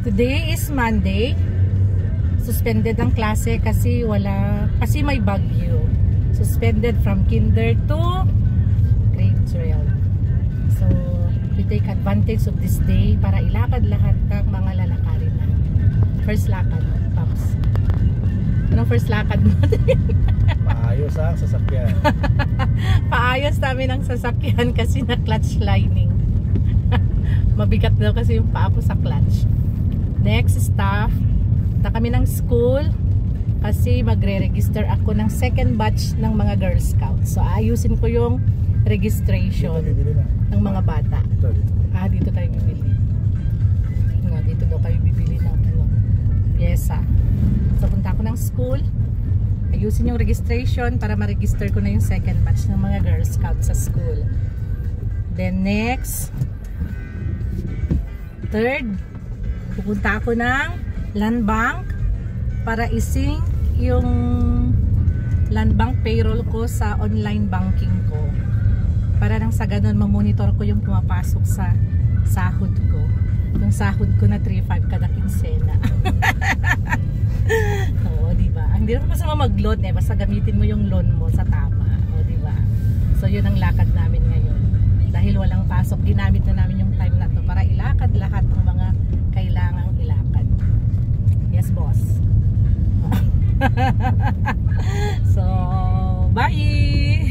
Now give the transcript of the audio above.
Today is Monday. Suspended ang klase kasi may bagyo. Suspended from kinder to grade 12. So, we take advantage of this day para ilakad lahat ng mga lalakarin na. First lakad, Pops. Anong first lakad mo? Paayos ang sasakyan. Paayos namin ang sasakyan kasi na clutch lining. Mabigat daw kasi yung paa ko sa clutch. Next stop, na kami ng school kasi magre-register ako ng second batch ng mga Girl Scouts. So ayusin ko yung registration ng mga bata. Dito tayo bibili. Dito daw kayo bibili ng pyesa. So punta ako ng school, ayusin yung registration para ma-register ko na yung second batch ng mga Girl Scouts sa school. Then next, third, pupunta ako ng land bank para ising yung land bank payroll ko sa online banking ko. Para nang sa ganun, mamonitor ko yung pumapasok sa sahod ko. Yung sahod ko na 3,500 kada kinsena. Oo, diba? Hindi naman masama mag-loan basta gamitin mo yung loan mo sa tama. O, diba? So, yun ang lakad namin ngayon. Dahil walang pasok, ginamit na namin yung time na to para ilakad lahat ng mga kailangang ilakad. Yes, boss. So, bye!